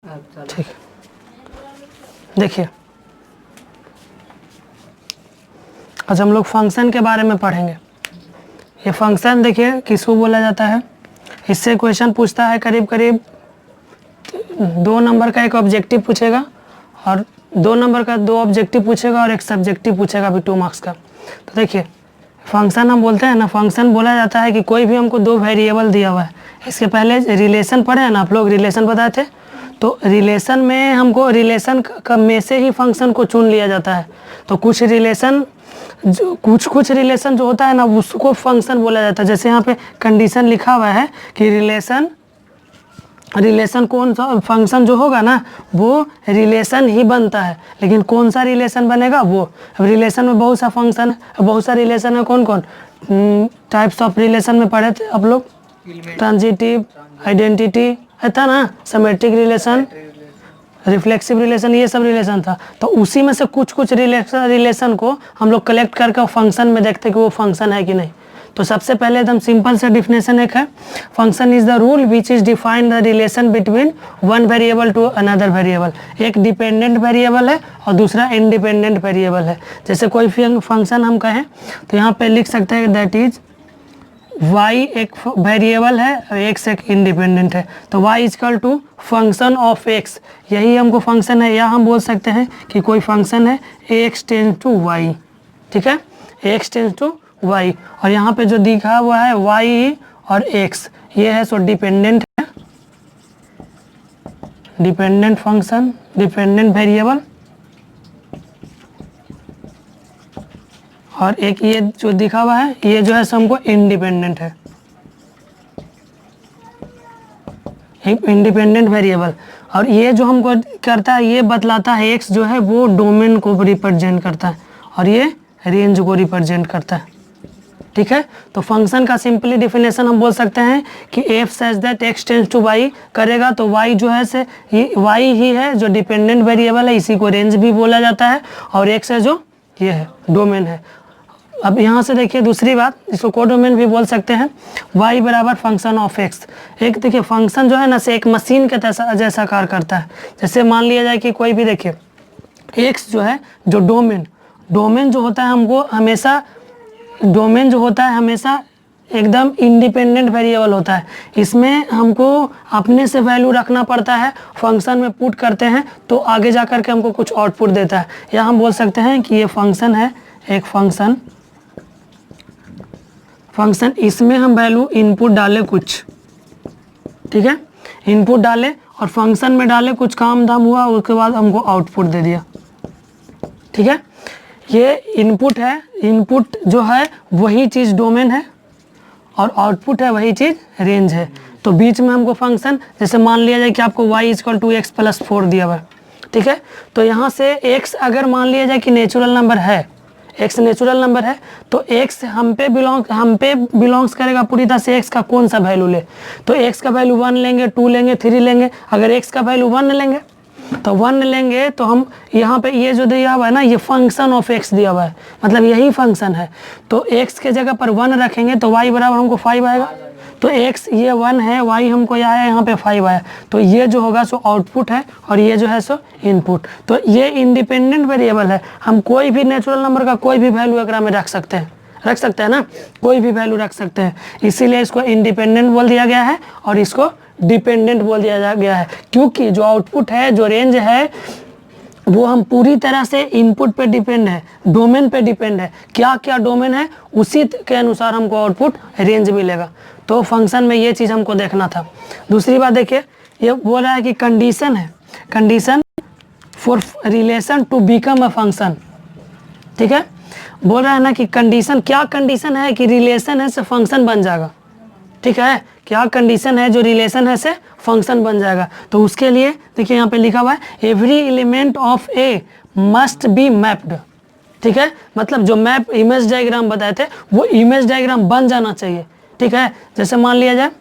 ठीक है, देखिए आज हम लोग फंक्शन के बारे में पढ़ेंगे। ये फंक्शन देखिए किसको बोला जाता है। इससे क्वेश्चन पूछता है करीब करीब 2 नंबर का एक ऑब्जेक्टिव पूछेगा और 2 नंबर का 2 ऑब्जेक्टिव पूछेगा और एक सब्जेक्टिव पूछेगा भी 2 मार्क्स का। तो देखिए फंक्शन हम बोलते हैं ना, फंक्शन बोला जाता है कि कोई भी हमको 2 वेरिएबल दिया हुआ है। इसके पहले रिलेशन पढ़े हैं ना आप लोग, रिलेशन बताए थे। तो रिलेशन में हमको रिलेशन में से ही फंक्शन को चुन लिया जाता है। तो कुछ रिलेशन कुछ रिलेशन जो होता है ना उसको फंक्शन बोला जाता है। जैसे यहाँ पे कंडीशन लिखा हुआ है कि रिलेशन कौन सा फंक्शन जो होगा ना वो रिलेशन ही बनता है, लेकिन कौन सा रिलेशन बनेगा वो। अब रिलेशन में बहुत सा फंक्शन है, बहुत सा रिलेशन है। कौन कौन टाइप्स ऑफ रिलेशन में पढ़े थे आप लोग? ट्रांजिटिव, आइडेंटिटी था ना, सिमेट्रिक रिलेशन, रिफ्लेक्सिव रिलेशन, ये सब रिलेशन था। तो उसी में से कुछ रिलेशन को हम लोग कलेक्ट करके फंक्शन में देखते कि वो फंक्शन है कि नहीं। तो सबसे पहले एकदम सिंपल से डिफिनेशन एक है, function is the rule which is define the relation between one variable to another variable. एक डिपेंडेंट वेरिएबल है और दूसरा इंडिपेंडेंट वेरिएबल है। जैसे कोई फंक्शन हम कहें तो यहाँ पे लिख सकते हैं दैट इज y एक वेरिएबल है और x एक इंडिपेंडेंट है। तो y equal to function of x, यही हमको फंक्शन है। या हम बोल सकते हैं कि कोई फंक्शन है ax टेंस टू y, ठीक है, ax टेंस टू y। और यहाँ पे जो दिखा हुआ है y और x ये है, सो डिपेंडेंट है, डिपेंडेंट फंक्शन, डिपेंडेंट वेरिएबल। और एक ये जो दिखा हुआ है ये जो है सो हमको इंडिपेंडेंट है, एक इंडिपेंडेंट वेरिएबल। और ये जो हमको करता है ये बतलाता है x जो है वो डोमेन को रिप्रेजेंट करता है और ये रेंज को रिप्रेजेंट करता है, ठीक है। तो फंक्शन का सिंपली डिफिनेशन हम बोल सकते हैं कि f such that x tends to y करेगा तो y जो है से y ही है जो डिपेंडेंट वेरिएबल है, इसी को रेंज भी बोला जाता है। और x है जो ये है डोमेन है। अब यहाँ से देखिए दूसरी बात, इसको कोडोमेन भी बोल सकते हैं। y बराबर फंक्शन ऑफ x। एक देखिए फंक्शन जो है ना से एक मशीन के जैसा कार्य करता है। जैसे मान लिया जाए कि कोई भी देखिए x जो है जो डोमेन जो होता है हमको हमेशा, डोमेन जो होता है हमेशा एकदम इंडिपेंडेंट वेरिएबल होता है। इसमें हमको अपने से वैल्यू रखना पड़ता है, फंक्शन में पुट करते हैं तो आगे जा कर के हमको कुछ आउटपुट देता है। या हम बोल सकते हैं कि ये फंक्शन है, एक फंक्शन, इसमें हम वैल्यू इनपुट डाले कुछ, ठीक है, इनपुट डाले और फंक्शन में डाले, कुछ काम धाम हुआ उसके बाद हमको आउटपुट दे दिया, ठीक है। ये इनपुट है, इनपुट जो है वही चीज़ डोमेन है और आउटपुट है वही चीज़ रेंज है। तो बीच में हमको फंक्शन, जैसे मान लिया जाए कि आपको y equal to x plus 4 दिया हुआ है, ठीक है। तो यहाँ से x अगर मान लिया जाए कि नेचुरल नंबर है, x नेचुरल नंबर है तो x हम पे बिलोंग्स करेगा पूरी तरह से। x का कौन सा वैल्यू ले, तो x का वैल्यू 1 लेंगे, 2 लेंगे, 3 लेंगे। अगर x का वैल्यू 1 लेंगे तो 1 लेंगे तो हम यहाँ पे ये जो दिया हुआ है ना ये फंक्शन ऑफ x दिया हुआ है, मतलब यही फंक्शन है। तो x के जगह पर 1 रखेंगे तो y बराबर हमको 5 आएगा। तो x ये 1 है, y हमको आया यहाँ पे 5 आया। तो ये जो होगा सो आउटपुट है और ये जो है सो इनपुट। तो ये इंडिपेंडेंट वेरिएबल है, हम कोई भी नेचुरल नंबर का कोई भी वैल्यू एकरा में रख सकते हैं ना, कोई भी वैल्यू रख सकते हैं। इसीलिए इसको इंडिपेंडेंट बोल दिया गया है और इसको डिपेंडेंट बोल दिया गया है, क्योंकि जो आउटपुट है, जो रेंज है, वो हम पूरी तरह से इनपुट पे डिपेंड है, डोमेन पे डिपेंड है। क्या क्या डोमेन है उसी के अनुसार हमको आउटपुट रेंज मिलेगा। तो फंक्शन में ये चीज़ हमको देखना था। दूसरी बात देखिए, ये बोल रहा है कि कंडीशन है, condition for relation to become a function, ठीक है। बोल रहा है ना कि कंडीशन, क्या कंडीशन है कि रिलेशन है से फंक्शन बन जाएगा, ठीक है। क्या कंडीशन है जो रिलेशन है से फंक्शन बन जाएगा। तो उसके लिए देखिए यहाँ पे लिखा हुआ है every element of A must be mapped, ठीक है। मतलब जो मैप इमेज डायग्राम बताए थे वो इमेज डायग्राम बन जाना चाहिए, ठीक है। जैसे मान लिया जाए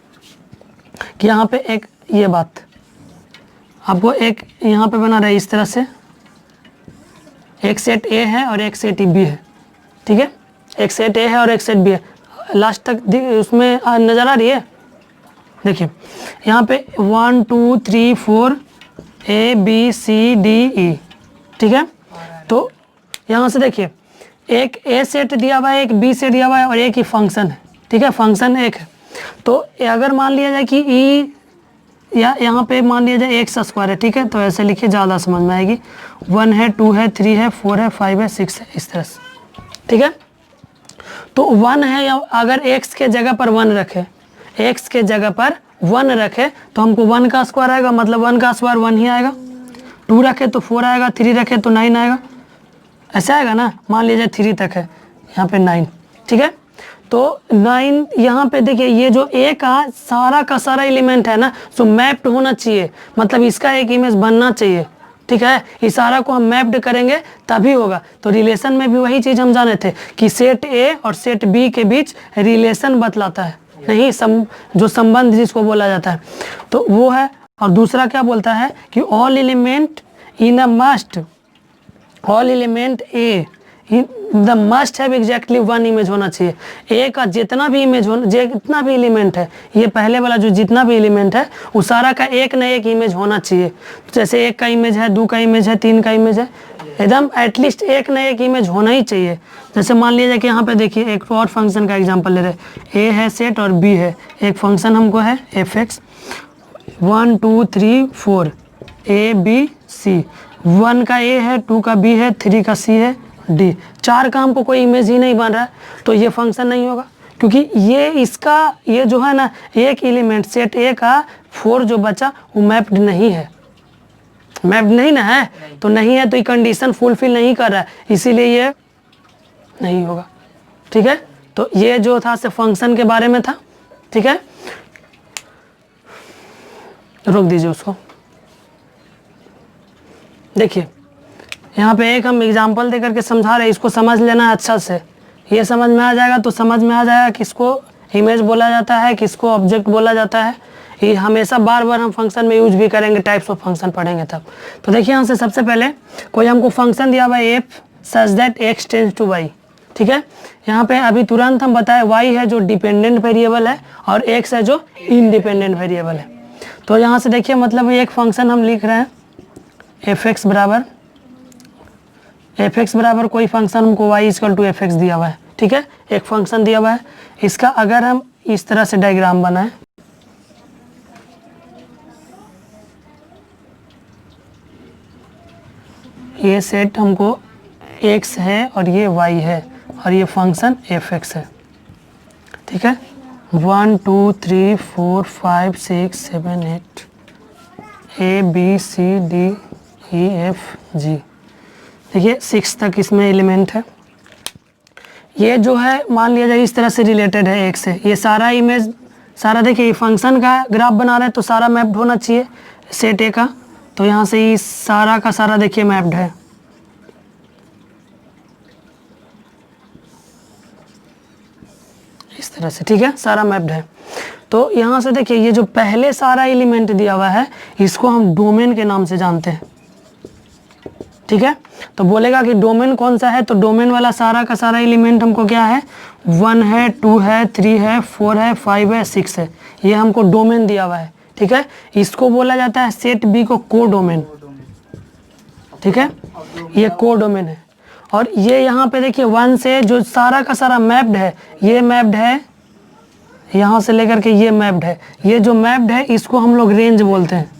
कि यहाँ पे एक ये बात आपको एक यहाँ पे बना रहा है इस तरह से, एक सेट ए है और एक सेट बी है, ठीक है। एक सेट ए है और एक सेट बी है। लास्ट तक उसमें नज़र आ रही है, देखिए यहाँ पे 1 2 3 4 A B C D E, ठीक है। तो यहाँ से देखिए एक ए सेट दिया हुआ है, एक बी सेट दिया हुआ है और एक ही फंक्शन है, ठीक है, फंक्शन एक है। तो अगर मान लिया जाए कि ई या यहाँ पे मान लिया जाए एक्स स्क्वायर है, ठीक है, तो ऐसे लिखिए ज़्यादा समझ में आएगी। 1 है, 2 है, 3 है, 4 है, 5 है, 6 है, इस तरह से, ठीक है। तो 1 है, या अगर x के जगह पर 1 रखे, x के जगह पर 1 रखे तो हमको 1 का स्क्वायर आएगा, मतलब 1 का स्क्वायर 1 ही आएगा। 2 रखे तो 4 आएगा, 3 रखे तो 9 आएगा, ऐसा आएगा ना। मान लीजिए 3 तक है, यहाँ पे 9, ठीक है। तो 9 यहाँ पे देखिए ये जो ए का सारा एलिमेंट है ना, सो मैप्ड होना चाहिए, मतलब इसका एक इमेज बनना चाहिए, ठीक है। इस सारा को हम मैप्ड करेंगे तभी होगा। तो रिलेशन में भी वही चीज़ हम जाने थे कि सेट ए और सेट बी के बीच रिलेशन बतलाता है, नहीं जो संबंध जिसको बोला जाता है, तो वो है। और दूसरा क्या बोलता है कि all element in a must, all element A the must have exactly 1 image होना चाहिए। ए का जितना भी इमेज हो, जितना भी एलिमेंट है, ये पहले वाला जो जितना भी एलिमेंट है उस सारा का एक न एक इमेज होना चाहिए। जैसे 1 का इमेज है, 2 का इमेज है, 3 का इमेज है, एकदम एटलीस्ट एक न एक इमेज होना ही चाहिए। जैसे मान लीजिए कि यहाँ पे देखिए एक और फंक्शन का एग्जाम्पल ले रहे हैं, ए है सेट और बी है, एक फंक्शन हमको है fx 1 2 3 4 ए बी सी, 1 का ए है, 2 का बी है, 3 का सी है, डी, 4 का हमको कोई इमेज ही नहीं बन रहा है, तो ये फंक्शन नहीं होगा, क्योंकि ये इसका ये जो है ना एक एलिमेंट सेट ए का 4 जो बचा वो मैप्ड नहीं है, मैप्ड नहीं ना है, तो नहीं है तो ये कंडीशन फुलफिल नहीं कर रहा है, इसीलिए ये नहीं होगा, ठीक है। तो ये जो था से फंक्शन के बारे में था, ठीक है। रोक दीजिए उसको। देखिए यहाँ पे एक हम एग्जाम्पल दे करके समझा रहे हैं, इसको समझ लेना अच्छा से, ये समझ में आ जाएगा तो समझ में आ जाएगा किसको इमेज बोला जाता है, किसको ऑब्जेक्ट बोला जाता है। ये हमेशा बार बार हम फंक्शन में यूज भी करेंगे, टाइप्स ऑफ फंक्शन पढ़ेंगे तब। तो देखिए यहाँ से सबसे पहले कोई हमको फंक्शन दिया हुआ है f such that x tends to y, ठीक है। यहाँ पे अभी तुरंत हम बताए वाई है जो डिपेंडेंट वेरिएबल है और एक्स है जो इंडिपेंडेंट वेरिएबल है। तो यहाँ से देखिए मतलब एक फंक्शन हम लिख रहे हैं एफ एक्स बराबर कोई फंक्शन हमको y equal to f x दिया हुआ है, ठीक है, एक फंक्शन दिया हुआ है। इसका अगर हम इस तरह से डायग्राम बनाएं, ये सेट हमको x है और ये y है और ये फंक्शन एफ एक्स है, ठीक है। 1 2 3 4 5 6 7 8 a b c d e f g, देखिए 6 तक इसमें एलिमेंट है। ये जो है मान लिया जाए इस तरह से रिलेटेड है एक से, ये सारा इमेज सारा देखिए ये फंक्शन का ग्राफ बना रहे हैं तो सारा मैप्ड होना चाहिए सेट ए का, तो यहाँ से ये सारा का सारा देखिए मैप्ड है, इस तरह से, ठीक है, सारा मैप्ड है। तो यहाँ से देखिए ये जो पहले सारा एलिमेंट दिया हुआ है इसको हम डोमेन के नाम से जानते हैं, ठीक है। तो बोलेगा कि डोमेन कौन सा है, तो डोमेन वाला सारा का सारा एलिमेंट हमको क्या है, 1 है, 2 है, 3 है, 4 है, 5 है, 6 है, ये हमको डोमेन दिया हुआ है, ठीक है। इसको बोला जाता है सेट बी को को डोमेन, ठीक है, ये को डोमेन है। और ये यहाँ पे देखिए 1 से जो सारा का सारा मैप्ड है, ये मैप्ड है, यहाँ से लेकर के ये मैप्ड है, ये जो मैप्ड है इसको हम लोग रेंज बोलते हैं,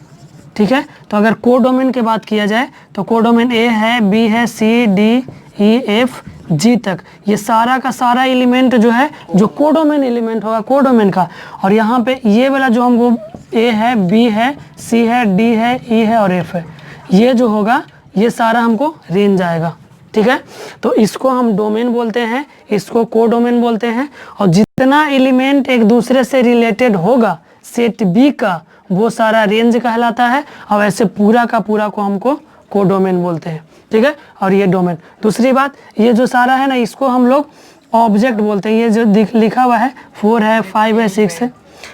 ठीक है। तो अगर कोडोमेन की बात किया जाए तो कोडोमेन ए है, बी है, सी डी ई एफ जी तक, ये सारा का सारा एलिमेंट जो है जो कोडोमेन एलिमेंट होगा कोडोमेन का। और यहाँ पे ये वाला जो हमको ए है, बी है, सी है, डी है, ई है और एफ है, ये जो होगा ये सारा हमको रेंज आएगा, ठीक है। तो इसको हम डोमेन बोलते हैं, इसको कोडोमेन बोलते हैं। और जितना एलिमेंट एक दूसरे से रिलेटेड होगा सेट बी का वो सारा रेंज कहलाता है, और ऐसे पूरा का पूरा को हमको कोडोमेन बोलते हैं, ठीक है। और ये डोमेन। दूसरी बात, ये जो सारा है ना इसको हम लोग ऑब्जेक्ट बोलते हैं, ये जो लिखा हुआ है 4 है, 5 है, 6 है,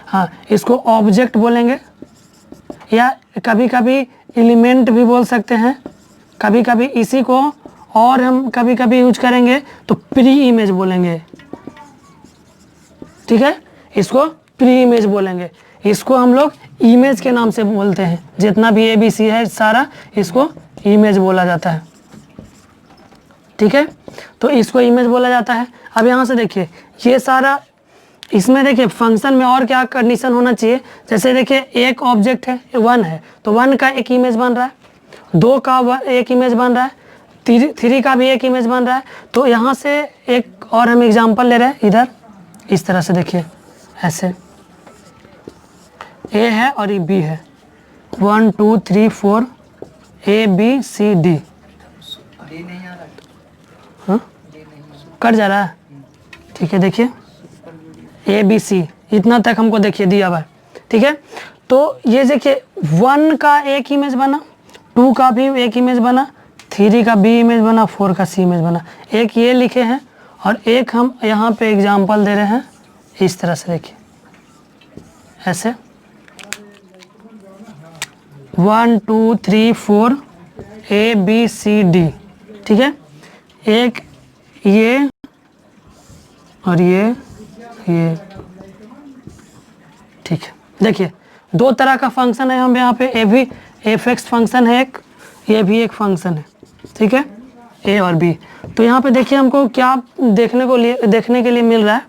हाँ, इसको ऑब्जेक्ट बोलेंगे, या कभी कभी एलिमेंट भी बोल सकते हैं, कभी कभी इसी को और हम कभी कभी यूज करेंगे तो प्री इमेज बोलेंगे, ठीक है, इसको प्री इमेज बोलेंगे। इसको हम लोग इमेज के नाम से बोलते हैं। जितना भी ए बी सी है सारा, इसको इमेज बोला जाता है। ठीक है, तो इसको इमेज बोला जाता है। अब यहाँ से देखिए ये सारा, इसमें देखिए फंक्शन में और क्या कंडीशन होना चाहिए। जैसे देखिए एक ऑब्जेक्ट है 1 है, तो 1 का एक इमेज बन रहा है, 2 का एक इमेज बन रहा है, 3 का भी एक इमेज बन रहा है। तो यहाँ से एक और हम एग्जांपल ले रहे हैं इधर, इस तरह से देखिए, ऐसे ए है और ये बी है, 1 2 3 4 ए बी सी डी। हाँ, कट जा रहा है, ठीक है। देखिए ए बी सी इतना तक हमको देखिए दिया हुआ है, ठीक है। तो ये देखिए 1 का एक इमेज बना, 2 का भी एक इमेज बना, 3 का बी इमेज बना, 4 का सी इमेज बना। एक ये लिखे हैं और एक हम यहाँ पे एग्जांपल दे रहे हैं, इस तरह से देखिए, ऐसे 1 2 3 4 ए बी सी डी, ठीक है। एक ये और ये, ठीक है। देखिए 2 तरह का फंक्शन है हम यहाँ पे, ए भी एफ एक्स फंक्शन है एक, ये भी एक फंक्शन है, ठीक है, ए और बी। तो यहाँ पे देखिए हमको क्या देखने के लिए मिल रहा है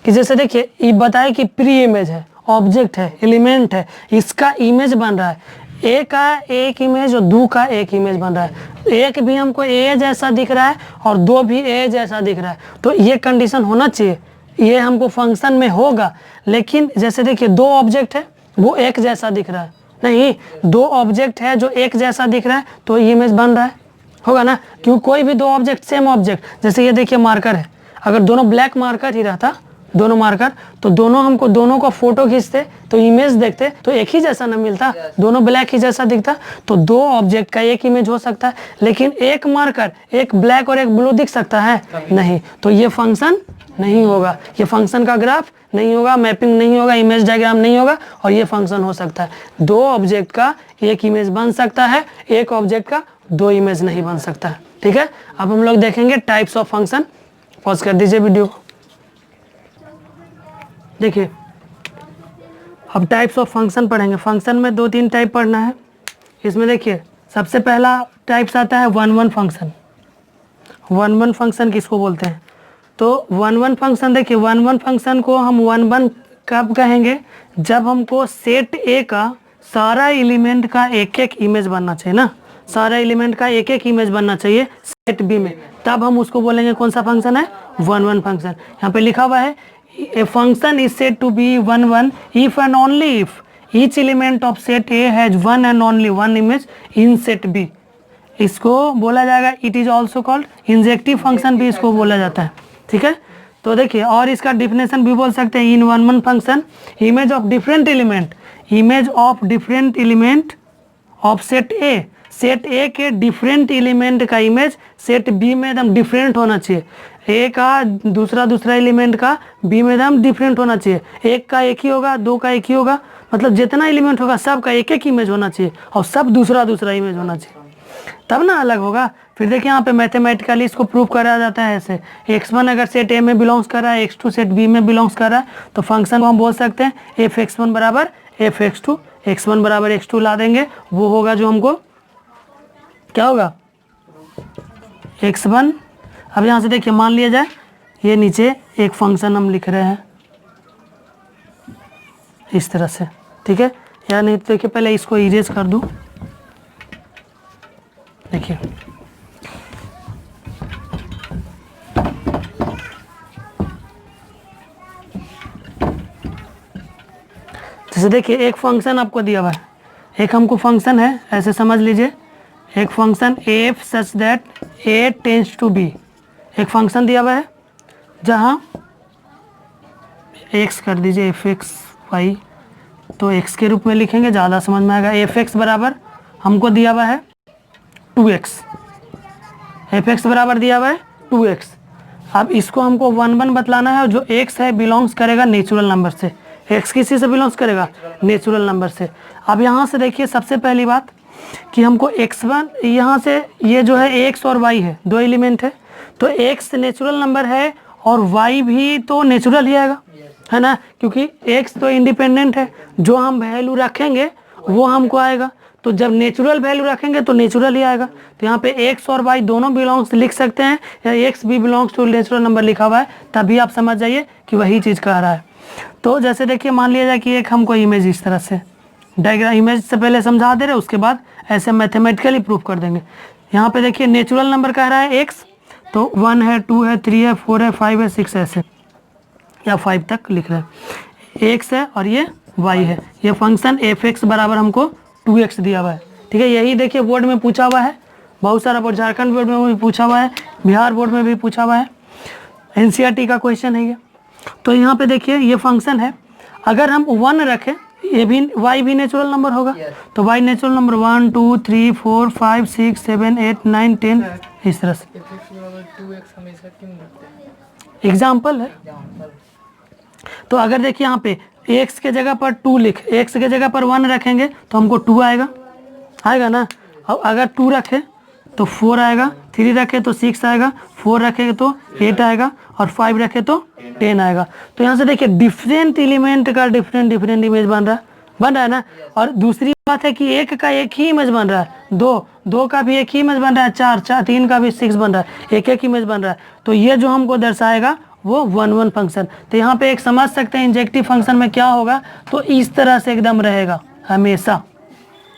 कि जैसे देखिए ये बताए कि प्री इमेज है, ऑब्जेक्ट है, एलिमेंट है, इसका इमेज बन रहा है। ए का एक इमेज और 2 का एक इमेज बन रहा है। एक भी हमको ए जैसा दिख रहा है और 2 भी ए जैसा दिख रहा है। तो ये कंडीशन होना चाहिए, ये हमको फंक्शन में होगा। लेकिन जैसे देखिए 2 ऑब्जेक्ट है, वो एक जैसा दिख रहा है, नहीं 2 ऑब्जेक्ट है जो एक जैसा दिख रहा है, तो इमेज बन रहा है, होगा ना। क्यों, कोई भी 2 ऑब्जेक्ट सेम ऑब्जेक्ट, जैसे ये देखिए मार्कर है, अगर दोनों ब्लैक मार्कर ही रहता, दोनों मार्कर, तो दोनों का फोटो खींचते तो इमेज देखते तो एक ही जैसा ना मिलता, दोनों ब्लैक ही जैसा दिखता। तो 2 ऑब्जेक्ट का एक इमेज हो सकता है, लेकिन एक मार्कर, एक ब्लैक और एक ब्लू दिख सकता है नहीं। तो ये फंक्शन नहीं होगा, ये फंक्शन का ग्राफ नहीं होगा, मैपिंग नहीं होगा, इमेज डायग्राम नहीं होगा। और ये फंक्शन हो सकता है 2 ऑब्जेक्ट का एक इमेज बन सकता है, एक ऑब्जेक्ट का 2 इमेज नहीं बन सकता है, ठीक है। अब हम लोग देखेंगे टाइप्स ऑफ फंक्शन। पॉज कर दीजिए वीडियो को। देखिए अब टाइप्स ऑफ फंक्शन पढ़ेंगे। फंक्शन में 2-3 टाइप पढ़ना है। इसमें देखिए सबसे पहला टाइप्स आता है 1-1 फंक्शन। 1-1 फंक्शन किसको बोलते हैं? तो 1-1 फंक्शन देखिए, 1-1 फंक्शन को हम 1-1 कब कहेंगे? जब हमको सेट ए का सारा एलिमेंट का एक एक इमेज बनना चाहिए ना, सारा एलिमेंट का एक एक इमेज बनना चाहिए सेट बी में, तब हम उसको बोलेंगे कौन सा फंक्शन है? 1-1 फंक्शन। यहाँ पे लिखा हुआ है a function is said to be 1-1 if and only if each element of set A has one and only one image in set B। इसको बोला जाएगा, it is also called injective function भी इसको बोला जाता है, ठीक है। तो देखिए और इसका डिफिनेशन भी बोल सकते हैं इन 1-1 function, image of different element of set A, set ए के डिफरेंट एलिमेंट का इमेज सेट बी में एकदम डिफरेंट होना चाहिए। ए का दूसरा एलिमेंट का बी में एकदम डिफरेंट होना चाहिए। एक का एक ही होगा, 2 का एक ही होगा, मतलब जितना एलिमेंट होगा सब का एक एक इमेज होना चाहिए और सब दूसरा इमेज होना चाहिए, तब ना अलग होगा। फिर देखिए यहाँ पे मैथमेटिकली इसको प्रूव करा जाता है ऐसे, x1 अगर सेट ए में बिलोंग्स कर रहा है, x2 सेट बी में बिलोंग्स कर रहा है, तो फंक्शन को हम बोल सकते हैं f(x1) बराबर f(x2), x1 बराबर x2 ला देंगे, वो होगा जो हमको क्या होगा x1। अब यहाँ से देखिए मान लिया जाए ये नीचे एक फंक्शन हम लिख रहे हैं इस तरह से, ठीक है। या नहीं तो देखिए पहले इसको इरेज कर दूं। देखिए जैसे देखिए एक फंक्शन आपको दिया हुआ है, एक हमको फंक्शन है ऐसे समझ लीजिए, एक function f such that a tends to b, एक फंक्शन दिया हुआ है जहाँ x कर दीजिए f(x)y, तो x के रूप में लिखेंगे ज़्यादा समझ में आएगा। f(x) बराबर हमको दिया हुआ है 2x, f(x) बराबर दिया हुआ है 2x। अब इसको हमको 1-1 बतलाना है और जो x है बिलोंग्स करेगा नेचुरल नंबर से। x किसी से बिलोंग्स करेगा? नेचुरल नंबर से। अब यहाँ से देखिए सबसे पहली बात कि हमको x1, यहाँ से ये जो है x और y है, 2 एलिमेंट है, तो x नेचुरल नंबर है और y भी तो नेचुरल ही आएगा, है ना, क्योंकि x तो इंडिपेंडेंट है, जो हम वैल्यू रखेंगे वो हमको आएगा, तो जब नेचुरल वैल्यू रखेंगे तो नेचुरल ही आएगा। तो यहाँ पे x और y दोनों बिलोंग्स लिख सकते हैं, या x भी बिलोंग्स टू नेचुरल नंबर लिखा हुआ है, तभी आप समझ जाइए कि वही चीज़ कह रहा है। तो जैसे देखिए मान लिया जाए कि एक हमको इमेज इस तरह से डायग्राम, इमेज से पहले समझा दे रहे, उसके बाद ऐसे मैथमेटिकली प्रूफ कर देंगे। यहाँ पे देखिए नेचुरल नंबर कह रहा है x, तो 1 है, 2 है, 3 है, 4 है, 5 है, 6 है, ऐसे या 5 तक लिख रहे हैं। x है और ये y है, ये फंक्शन f(x) बराबर हमको 2x दिया हुआ है। ठीक है, यही देखिए बोर्ड में पूछा हुआ है, बहुत सारा बोर्ड, झारखंड बोर्ड में भी पूछा हुआ है, बिहार बोर्ड में भी पूछा हुआ है, एनसीईआरटी का क्वेश्चन है ये। तो यहाँ पे देखिए ये फंक्शन है, अगर हम 1 रखें, ये भी y भी नेचुरल नंबर होगा, तो y नेचुरल नंबर 1 2 3 4 5 6 7 8 9 10 इस तरह से। एग्जाम्पल है। तो अगर देखिए यहाँ पे x के जगह पर 2 लिख, x के जगह पर 1 रखेंगे तो हमको 2 आएगा ना। अब अगर 2 रखे तो 4 आएगा, 3 रखे तो 6 आएगा, 4 रखे तो 8 आएगा, और 5 रखे तो 10 आएगा। तो यहाँ से देखिए डिफरेंट एलिमेंट का डिफरेंट इमेज बन रहा है ना। और दूसरी बात है कि एक का एक ही इमेज बन रहा है, दो का भी एक ही इमेज बन रहा है, 4 3 का भी 6 बन रहा है, एक इमेज बन रहा है। तो ये जो हमको दर्शाएगा वो 1 1 फंक्शन। तो यहाँ पे एक समझ सकते हैं इंजेक्टिव फंक्शन में क्या होगा, तो इस तरह से एकदम रहेगा हमेशा,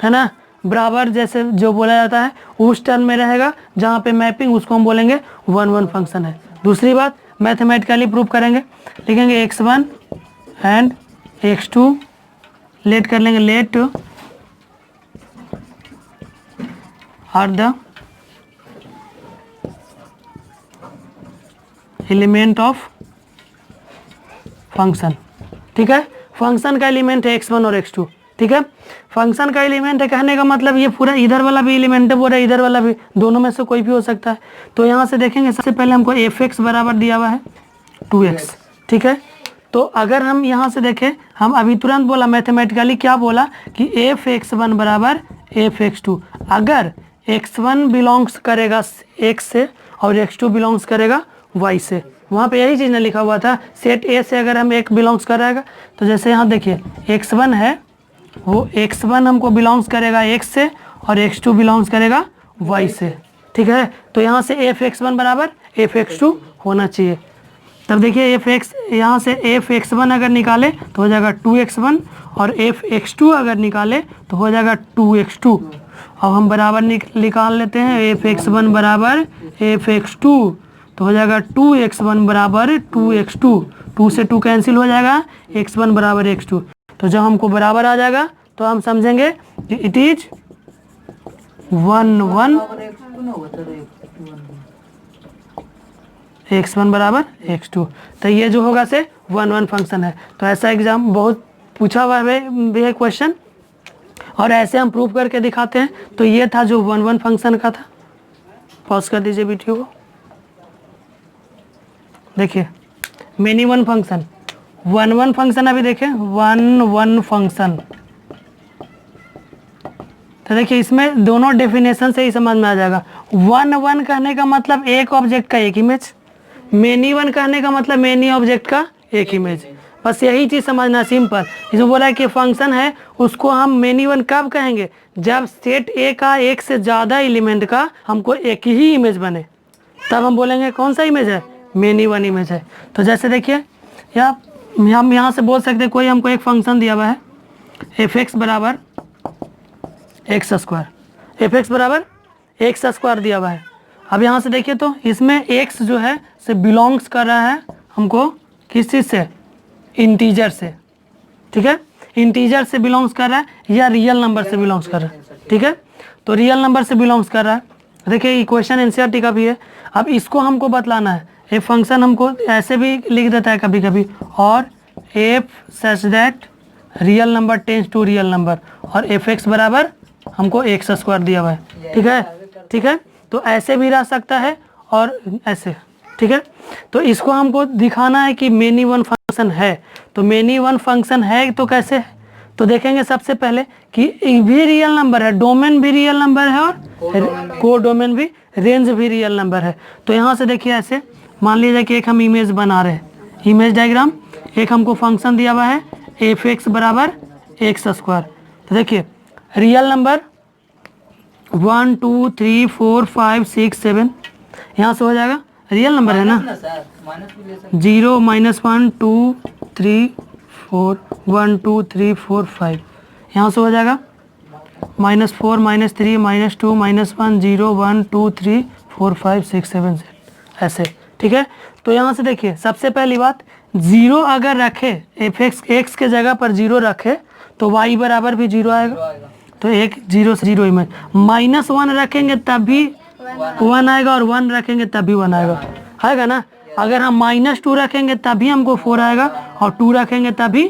है ना, बराबर जैसे जो बोला जाता है उस टर्म में रहेगा, जहाँ पे मैपिंग उसको हम बोलेंगे 1 1 फंक्शन है। दूसरी बात मैथमेटिकली प्रूव करेंगे, लिखेंगे x1 एंड x2, लेट कर लेंगे, let are the element of function. ठीक है, फंक्शन का एलिमेंट है x1 और x2। ठीक है, फंक्शन का एलिमेंट है कहने का मतलब ये पूरा इधर वाला भी एलिमेंट है, पूरा इधर वाला भी, दोनों में से कोई भी हो सकता है। तो यहाँ से देखेंगे सबसे पहले हमको f(x) बराबर दिया हुआ है 2x। ठीक है, तो अगर हम यहाँ से देखें, हम अभी तुरंत बोला मैथमेटिकली क्या बोला कि f(x1) बराबर f(x2)। अगर x1 बिलोंग्स करेगा x से और x2 बिलोंग्स करेगा y से, वहाँ पे यही चीज़ ने लिखा हुआ था, सेट A से अगर हम एक बिलोंग्स करेगा, तो जैसे यहाँ देखिए x1 है, वो x1 हमको बिलोंग्स करेगा x से और x2 बिलोंग्स करेगा y से। ठीक है, तो यहाँ से f(x1) बराबर f(x2) होना चाहिए। तब देखिए f(x) यहाँ से f(x1) अगर निकाले तो हो जाएगा 2x1, और f(x2) अगर निकाले तो हो जाएगा 2x2। अब हम बराबर निकाल लेते हैं, f(x1) बराबर f(x2), तो हो जाएगा 2x1 बराबर 2x2, 2 से 2 कैंसिल हो जाएगा, x1 बराबर x2। तो जब हमको बराबर आ जाएगा तो हम समझेंगे कि इट इज 1 1, x1 बराबर x2। तो ये जो होगा से 1 1 फंक्शन है। तो ऐसा एग्जाम बहुत पूछा हुआ है क्वेश्चन, और ऐसे हम प्रूफ करके दिखाते हैं। तो ये था जो 1 1 फंक्शन का था। पॉज कर दीजिए वीडियो को। देखिए मेनी वन फंक्शन, 1 1 फंक्शन, अभी देखें 1 1 फंक्शन। तो देखिए इसमें दोनों डेफिनेशन से ही समझ में आ जाएगा। 1 1 कहने का मतलब एक ऑब्जेक्ट का एक इमेज, मेनी वन कहने का मतलब मेनी ऑब्जेक्ट का एक इमेज। बस यही चीज़ समझना, सिंपल। इसमें बोला है कि फंक्शन है उसको हम मेनी वन कब कहेंगे, जब सेट ए का एक से ज़्यादा एलिमेंट का हमको एक ही इमेज बने, तब हम बोलेंगे कौन सा इमेज है, मेनी वन इमेज है। तो जैसे देखिए या हम यहाँ से बोल सकते हैं, कोई हमको एक फंक्शन दिया हुआ है f(x) बराबर x², f(x) बराबर x² दिया हुआ है। अब यहाँ से देखिए तो इसमें x जो है से बिलोंग्स कर रहा है हमको किस चीज़ से, इंटीजर से। ठीक है, इंटीजर से बिलोंग्स कर रहा है या रियल नंबर से बिलोंग्स कर रहा है। ठीक है, तो रियल नंबर से बिलोंग्स कर रहा है। देखिए इक्वेशन एनसीईआरटी का भी है। अब इसको हमको बतलाना है, ये फंक्शन हमको ऐसे भी लिख देता है कभी कभी, और f such that real number tends to real number, और f(x) बराबर हमको x² दिया हुआ है। ठीक है, ठीक है, तो ऐसे भी रह सकता है और ऐसे। ठीक है, तो इसको हमको दिखाना है कि मेनी वन फंक्शन है। तो मेनी वन फंक्शन है तो कैसे है, तो देखेंगे सबसे पहले कि भी रियल नंबर है, डोमेन भी रियल नंबर है, और को डोमेन भी, रेंज भी रियल नंबर है। तो यहाँ से देखिए ऐसे मान लीजिए कि एक हम इमेज बना रहे हैं, इमेज डायग्राम, एक हमको फंक्शन दिया हुआ है एफ एक्स बराबर एक्स स्क्वायर। तो देखिए रियल नंबर 1 2 3 4 5 6 7 यहाँ से हो जाएगा, रियल नंबर है ना, 0 -1 2 3 4 1 2 3 4 5 यहाँ से हो जाएगा -4 -3 -2 -1 0 1 2 3 4 5 6 7 ऐसे, ठीक है। तो यहाँ से देखिए सबसे पहली बात, 0 अगर रखे एफ एक्स के जगह पर 0 रखे तो y बराबर भी 0 आएगा, तो एक 0 से 0 इमेज, -1 रखेंगे तब भी 1 आएगा और 1 रखेंगे तब भी 1 आएगा ना। अगर हम -2 रखेंगे तब भी हमको 4 आएगा और 2 रखेंगे तब भी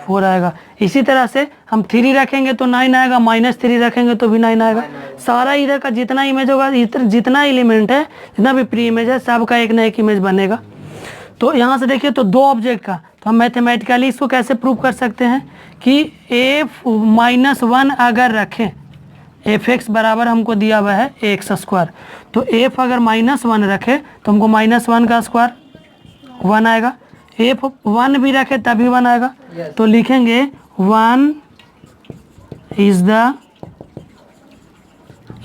4 आएगा। इसी तरह से हम 3 रखेंगे तो 9 आएगा, -3 रखेंगे तो भी 9 आएगा। सारा इधर का जितना इमेज होगा, जितना एलिमेंट है, जितना भी प्री इमेज है, सबका एक ना एक इमेज बनेगा। तो यहाँ से देखिए तो 2 ऑब्जेक्ट का, तो हम मैथमेटिकली इसको कैसे प्रूव कर सकते हैं कि f-1 अगर रखें, एफ एक्स बराबर हमको दिया हुआ है एक्स स्क्वायर, तो एफ अगर -1 रखे तो हमको -1 का स्क्वायर 1 आएगा, एफ 1 भी रखे तभी 1 आएगा। तो लिखेंगे 1 is the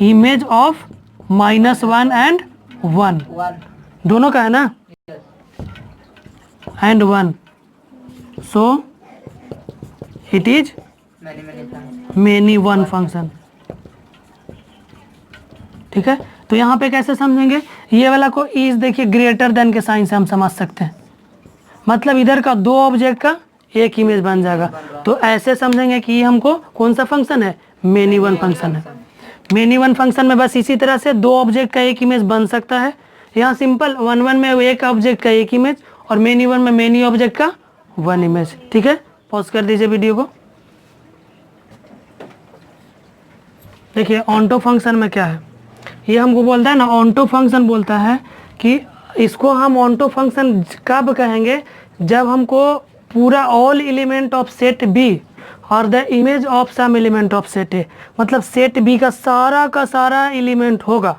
image of -1 and 1, दोनों का है ना, and 1, so it is many one function, ठीक है। तो यहाँ पे कैसे समझेंगे, ये वाला को इज देखिए ग्रेटर देन के साइन से हम समझ सकते हैं, मतलब इधर का 2 ऑब्जेक्ट का एक इमेज बन जाएगा। तो ऐसे समझेंगे कि ये हमको कौन सा फंक्शन है, मेनी वन फंक्शन है। मेनी वन फंक्शन में बस इसी तरह से 2 ऑब्जेक्ट का एक इमेज बन सकता है। यहाँ सिंपल 1 में एक ऑब्जेक्ट का एक इमेज और मेनी वन में मेनी ऑब्जेक्ट का 1 इमेज, ठीक है। पॉज कर दीजिए वीडियो को। देखिए ऑन्टो फंक्शन में क्या है, ये हमको बोलता है ना, ऑन्टो फंक्शन बोलता है कि इसको हम ऑन्टो फंक्शन कब कहेंगे, जब हमको पूरा all element of set B और the image of some element of set A, मतलब सेट बी का सारा एलिमेंट होगा,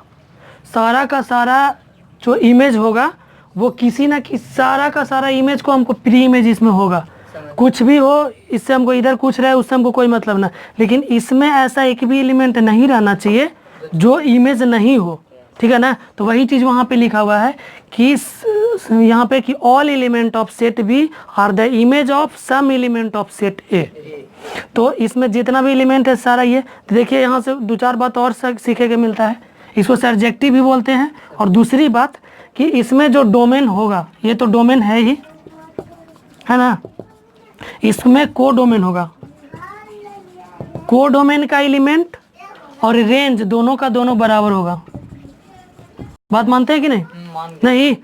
सारा का सारा जो इमेज होगा वो किसी ना किसी सारा का सारा इमेज को हमको प्री इमेज इसमें होगा, कुछ भी हो, इससे हमको इधर कुछ रहे उससे हमको कोई मतलब ना, लेकिन इसमें ऐसा एक भी एलिमेंट नहीं रहना चाहिए जो इमेज नहीं हो, ठीक है ना। तो वही चीज़ वहाँ पे लिखा हुआ है कि यहाँ पे कि all element of set B are the image of some element of set A. तो इसमें जितना भी एलिमेंट है सारा ये, तो देखिए यहाँ से 2-4 बात और सीखे के मिलता है। इसको सर्जेक्टिव भी बोलते हैं, और दूसरी बात कि इसमें जो डोमेन होगा, ये तो डोमेन है ही, है ना, इसमें को डोमेन होगा, को डोमेन का एलिमेंट और रेंज दोनों का दोनों बराबर होगा। बात मानते हैं कि नहीं? नहीं,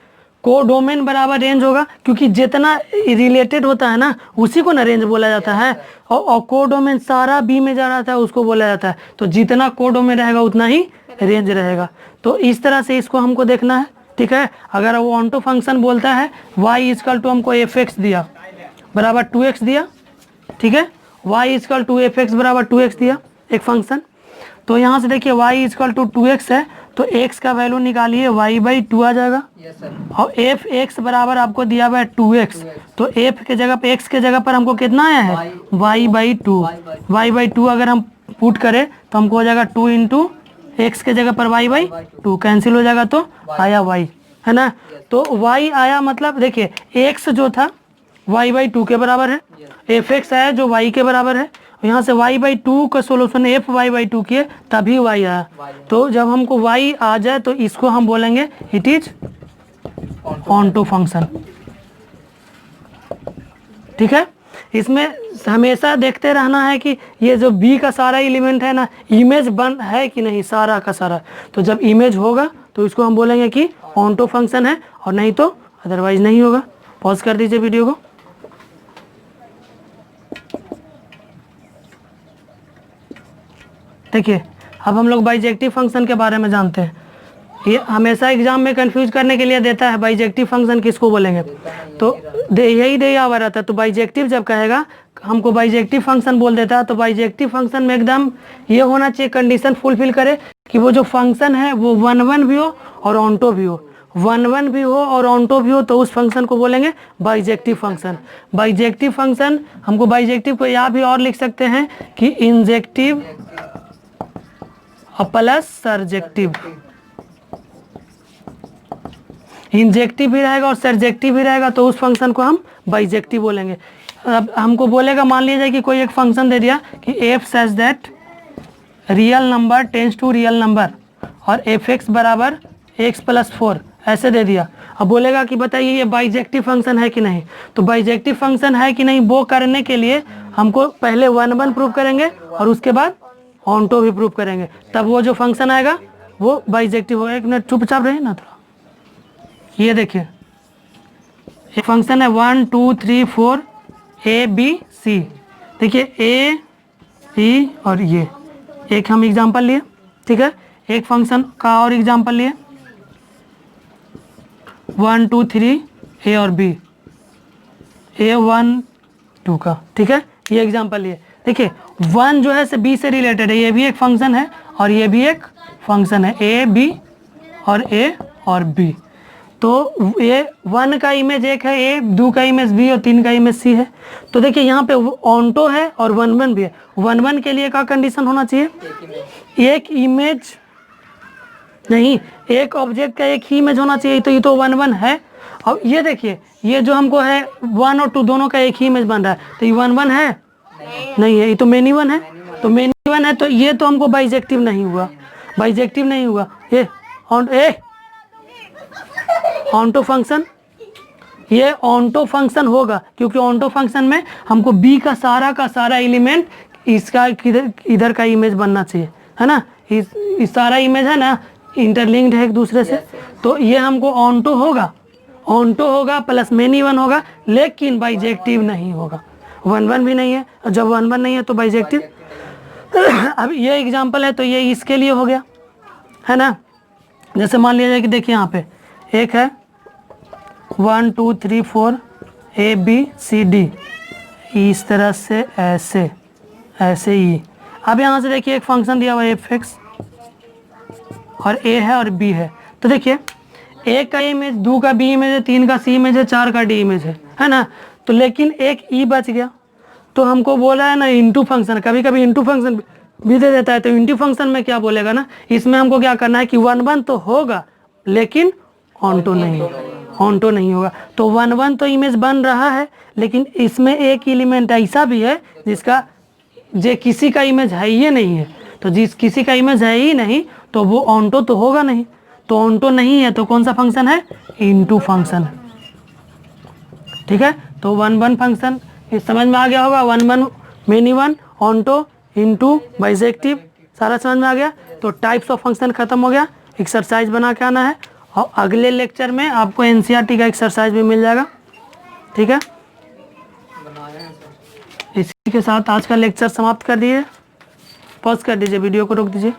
को डोमेन बराबर रेंज होगा, क्योंकि जितना रिलेटेड होता है ना उसी को ना रेंज बोला जाता है, और को डोमेन सारा बी में जा रहा था उसको बोला जाता है। तो जितना को डोमेन रहेगा उतना ही रेंज रहेगा। तो इस तरह से इसको हमको देखना है, ठीक है। अगर वो ऑन्टो फंक्शन बोलता है y इजकल टू हमको एफ एक्स दिया बराबर 2x दिया, ठीक है, y equal to f x बराबर 2x दिया एक फंक्शन, तो यहाँ से देखिए y इजकल टू 2x है, तो x का वैल्यू निकालिए y/2 आ जाएगा। और एफ एक्स बराबर आपको दिया हुआ है 2x, तो f के जगह पे x के जगह पर हमको कितना आया है y/2, y/2 अगर हम पुट करें तो हमको हो जाएगा 2 इंटू एक्स के जगह पर y/2 कैंसिल हो जाएगा, तो आया y, है ना। तो y आया, मतलब देखिए x जो था y/2 के बराबर है, एफ एक्स आया जो y के बराबर है, यहाँ से y/2 का सोल्यूशन एफ y/2 किए तभी y आया। तो जब हमको y आ जाए तो इसको हम बोलेंगे इट इज ऑन्टो फंक्शन, ठीक है। इसमें हमेशा देखते रहना है कि ये जो b का सारा एलिमेंट है ना, इमेज बन है कि नहीं सारा का सारा। तो जब इमेज होगा तो इसको हम बोलेंगे कि ऑन्टो फंक्शन है, और नहीं तो अदरवाइज नहीं होगा। पॉज कर दीजिए वीडियो को। देखिए अब हम लोग बाइजेक्टिव फंक्शन के बारे में जानते हैं। ये हमेशा एग्जाम में कंफ्यूज करने के लिए देता है, बाइजेक्टिव फंक्शन किसको बोलेंगे, तो यही दिया हुआ रहता है। तो बाइजेक्टिव जब कहेगा हमको बाइजेक्टिव फंक्शन बोल देता है, तो बाइजेक्टिव फंक्शन में एकदम ये होना चाहिए, कंडीशन फुलफिल करे कि वो जो फंक्शन है वो 1 1 भी हो और ऑन्टो भी हो। 1 भी हो और ऑन टू भी हो तो उस फंक्शन को बोलेंगे बाइजेक्टिव फंक्शन। बाइजेक्टिव फंक्शन हमको बाइजेक्टिव को यहाँ भी और लिख सकते हैं कि इंजेक्टिव प्लस सर्जेक्टिव। इंजेक्टिव भी रहेगा और सर्जेक्टिव भी रहेगा तो उस फंक्शन को हम बाइजेक्टिव बोलेंगे। अब हमको बोलेगा, मान लीजिए कि कोई एक फंक्शन दे दिया कि f such that real number tends to real number और एफ एक्स बराबर एक्स प्लस 4 ऐसे दे दिया। अब बोलेगा कि बताइए ये बाइजेक्टिव फंक्शन है कि नहीं। तो बाइजेक्टिव फंक्शन है कि नहीं वो करने के लिए हमको पहले 1 प्रूव करेंगे और उसके बाद ऑन टू भी प्रूव करेंगे, तब वो जो फंक्शन आएगा वो बाइजेक्टिव होगा। एक मिनट चुपचाप रहे ना थोड़ा। ये देखिए ये फंक्शन है 1 2 3 4 ए बी सी। देखिए ए ई और ये एक हम एग्जांपल लिए, ठीक है। एक फंक्शन का और एग्जांपल लिए 1 2 3 ए और बी, ए 1 2 का, ठीक है। ये एग्जांपल लिए। देखिए 1 जो है से बी से रिलेटेड है, ये भी एक फंक्शन है और ये भी एक फंक्शन है, ए बी और बी। तो ये 1 का इमेज एक है ए, 2 का इमेज बी और 3 का इमेज सी है। तो देखिए यहाँ पे ऑनटो है और 1 भी है। 1 के लिए क्या कंडीशन होना चाहिए? एक इमेज नहीं, एक ऑब्जेक्ट का एक ही इमेज होना चाहिए। तो ये तो 1 है। और ये देखिए ये जो हमको है 1 और 2 दोनों का एक ही इमेज बन रहा है, तो ये 1 है नहीं है, ये तो मेनी 1 है। तो मेनी 1 है तो ये तो हमको बाइजेक्टिव नहीं हुआ, बाइजेक्टिव नहीं हुआ। ये ऑनटो फंक्शन, ये ऑनटो फंक्शन होगा क्योंकि ऑनटो फंक्शन में हमको बी का सारा एलिमेंट इसका इधर का इमेज बनना चाहिए, है ना। इस सारा इमेज है ना इंटरलिंक्ड है एक दूसरे से। तो ये हमको ऑनटो होगा प्लस मेनी 1 होगा, लेकिन बाइजेक्टिव नहीं होगा। 1 भी नहीं है और जब 1 नहीं है तो बाइजेक्टिव। अब ये एग्जांपल है तो ये इसके लिए हो गया, है ना। जैसे मान लिया जाए कि देखिए यहाँ पे एक है 1 2 3 4 ए बी सी डी, इस तरह से ऐसे ही। अब यहाँ से देखिए एक फंक्शन दिया हुआ है एफ एक्स और ए है और बी है। तो देखिए एक का इमेज, 2 का बी इमेज है, 3 का सी इमेज है, 4 का डी इमेज है ना। तो लेकिन एक ई बच गया, तो हमको बोला है ना इंटू फंक्शन, कभी कभी इंटू फंक्शन भी दे देता है। तो इंटू फंक्शन में क्या बोलेगा ना, इसमें हमको क्या करना है कि 1 तो होगा लेकिन ऑनटो नहीं होगा। तो 1 तो इमेज बन रहा है, लेकिन इसमें एक एलिमेंट ऐसा भी है जिसका जो किसी का इमेज है ही नहीं है। तो जिस किसी का इमेज है ही नहीं तो वो ऑनटो तो होगा नहीं। तो ऑनटो नहीं है तो कौन सा फंक्शन है? इनटू फंक्शन, ठीक है। तो 1 फंक्शन ये समझ में आ गया होगा। 1 मेनी 1 ऑनटो इनटू बाइजेक्टिव, सारा समझ में आ गया। तो टाइप्स ऑफ फंक्शन खत्म हो गया। एक्सरसाइज बना के आना है और अगले लेक्चर में आपको एनसीईआरटी का एक्सरसाइज भी मिल जाएगा, ठीक है। इसी के साथ आज का लेक्चर समाप्त कर दीजिए, पॉज कर दीजिए, वीडियो को रोक दीजिए।